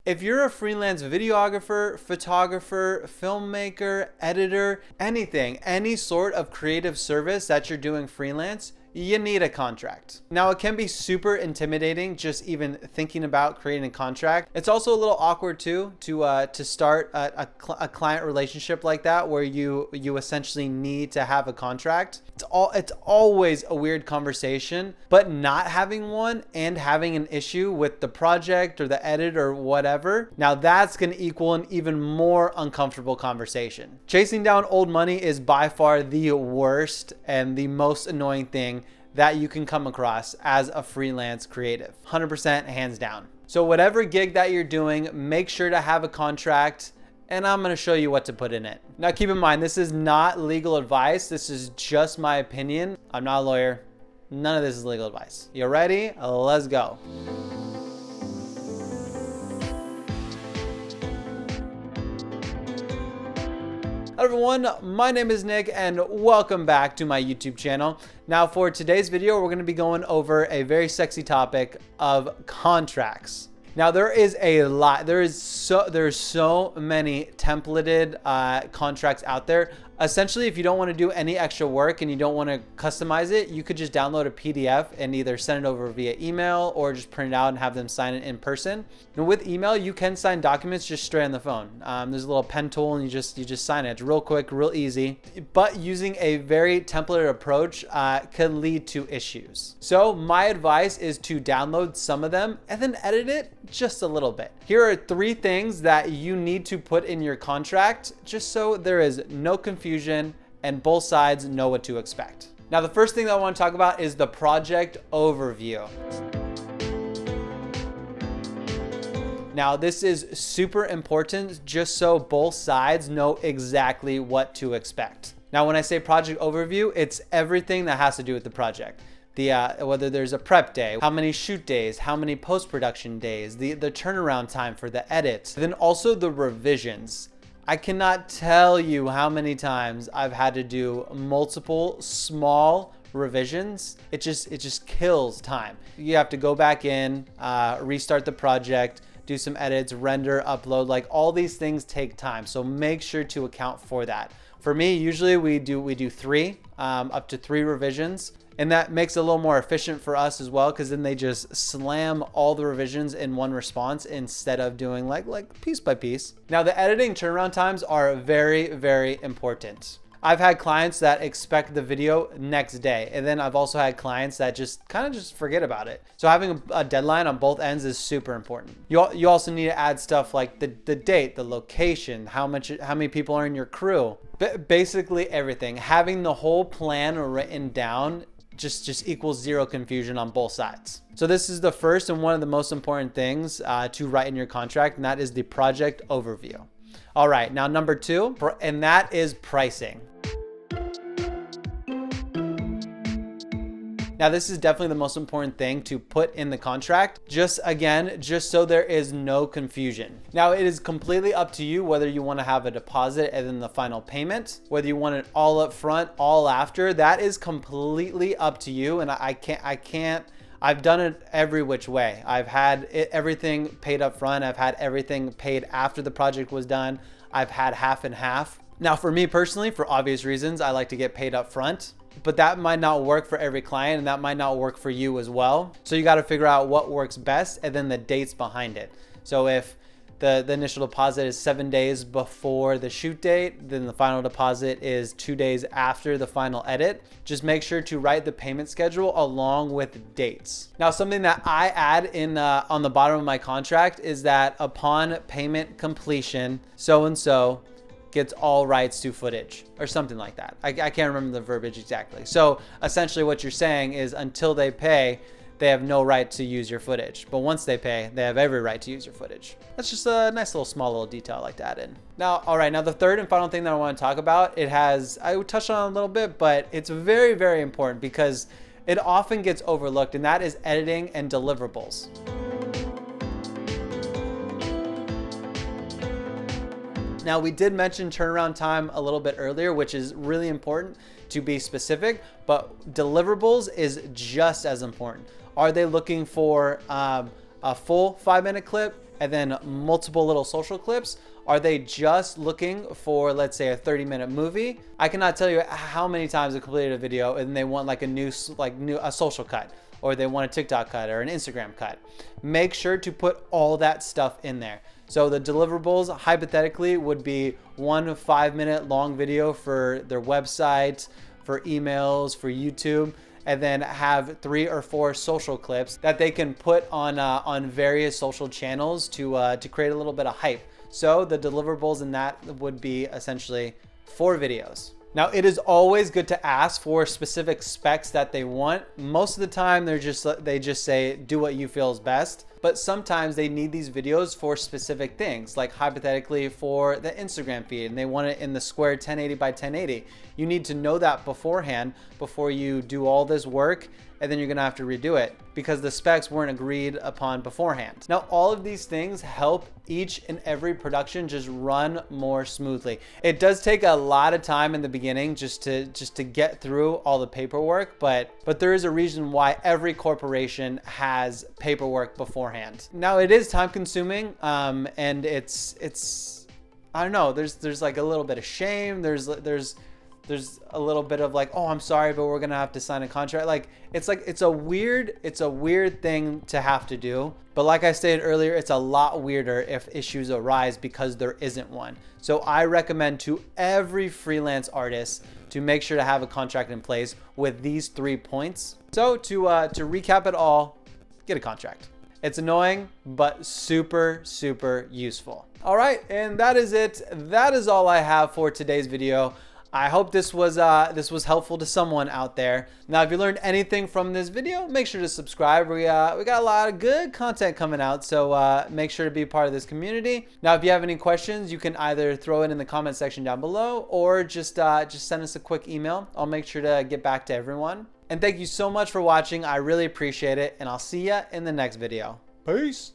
If you're a freelance videographer, photographer, filmmaker, editor, anything, any sort of creative service that you're doing freelance, you need a contract. Now, it can be super intimidating just even thinking about creating a contract. It's also a little awkward too to start a client relationship like that where you essentially need to have a contract. It's always a weird conversation, but not having one and having an issue with the project or the edit or whatever, now that's going to equal an even more uncomfortable conversation. Chasing down old money is by far the worst and the most annoying thing that you can come across as a freelance creative. 100% hands down. So whatever gig that you're doing, make sure to have a contract, and I'm going to show you what to put in it. Now keep in mind, this is not legal advice. This is just my opinion. I'm not a lawyer. None of this is legal advice. You ready? Let's go. Hello everyone, my name is Nick and welcome back to my YouTube channel. Now for today's video, we're going to be going over a very sexy topic of contracts. Now there is a lot, there's so many templated contracts out there. Essentially, if you don't want to do any extra work and you don't want to customize it, you could just download a PDF and either send it over via email or just print it out and have them sign it in person. And with email, you can sign documents just straight on the phone. There's a little pen tool and you just sign it. It's real quick, real easy. But using a very templated approach could lead to issues. So my advice is to download some of them and then edit it just a little bit. Here are 3 things that you need to put in your contract just so there is no confusion and both sides know what to expect. Now, the first thing that I want to talk about is the project overview. Now, this is super important just so both sides know exactly what to expect. Now, when I say project overview, it's everything that has to do with the project. Whether there's a prep day, how many shoot days, how many post-production days, the turnaround time for the edits, then also the revisions. I cannot tell you how many times I've had to do multiple small revisions. It just kills time. You have to go back in, restart the project, do some edits, render, upload, like all these things take time. So make sure to account for that. For me, usually we do 3, up to 3 revisions. And that makes it a little more efficient for us as well, because then they just slam all the revisions in one response instead of doing like piece by piece. Now, the editing turnaround times are very, very important. I've had clients that expect the video next day, and then I've also had clients that just kind of just forget about it. So having a deadline on both ends is super important. You also need to add stuff like the date, the location, how many people are in your crew, basically everything. Having the whole plan written down just equals 0 confusion on both sides. So this is the first and one of the most important things to write in your contract, and that is the project overview. All right, now number 2, and that is pricing. Now, this is definitely the most important thing to put in the contract, just so there is no confusion. Now, it is completely up to you whether you want to have a deposit and then the final payment, whether you want it all up front, all after. That is completely up to you, and I've done it every which way. I've had everything paid up front. I've had everything paid after the project was done. I've had half and half. Now, for me personally, for obvious reasons, I like to get paid up front. But that might not work for every client, and that might not work for you as well. So you got to figure out what works best and then the dates behind it. So if the initial deposit is 7 days before the shoot date, then the final deposit is 2 days after the final edit. Just make sure to write the payment schedule along with dates. Now, something that I add in on the bottom of my contract is that upon payment completion, so-and-so gets all rights to footage or something like that. I can't remember the verbiage exactly. So essentially what you're saying is until they pay, they have no right to use your footage. But once they pay, they have every right to use your footage. That's just a nice little small little detail I like to add in. Now, all right, now the third and final thing that I want to talk about, I touched on it a little bit, but it's very, very important because it often gets overlooked, and that is editing and deliverables. Now, we did mention turnaround time a little bit earlier, which is really important to be specific, but deliverables is just as important. Are they looking for a full 5-minute clip, and then multiple little social clips? Are they just looking for, let's say, a 30-minute movie? I cannot tell you how many times I completed a video and they want like a social cut, or they want a TikTok cut or an Instagram cut. Make sure to put all that stuff in there. So the deliverables hypothetically would be 1 5-minute long video for their website, for emails, for YouTube, and then have 3 or 4 social clips that they can put on various social channels to create a little bit of hype. So the deliverables in that would be essentially 4 videos. Now, it is always good to ask for specific specs that they want. Most of the time, they just say, do what you feel is best. But sometimes they need these videos for specific things, like hypothetically for the Instagram feed, and they want it in the square 1080 by 1080. You need to know that beforehand before you do all this work, and then you're gonna have to redo it because the specs weren't agreed upon beforehand. Now, all of these things help each and every production just run more smoothly. It does take a lot of time in the beginning just to get through all the paperwork, but there is a reason why every corporation has paperwork beforehand. Now, it is time consuming, and it's I don't know, there's like a little bit of shame, there's a little bit of like, oh, I'm sorry, but we're gonna have to sign a contract. It's a weird thing to have to do. But like I stated earlier, it's a lot weirder if issues arise because there isn't one. So I recommend to every freelance artist to make sure to have a contract in place with these 3 points. So to recap it all, get a contract. It's annoying, but super, super useful. All right, and that is it. That is all I have for today's video. I hope this was helpful to someone out there. Now, if you learned anything from this video, make sure to subscribe. We got a lot of good content coming out, so make sure to be part of this community. Now, if you have any questions, you can either throw it in the comment section down below, or just send us a quick email. I'll make sure to get back to everyone. And thank you so much for watching. I really appreciate it, and I'll see ya in the next video. Peace.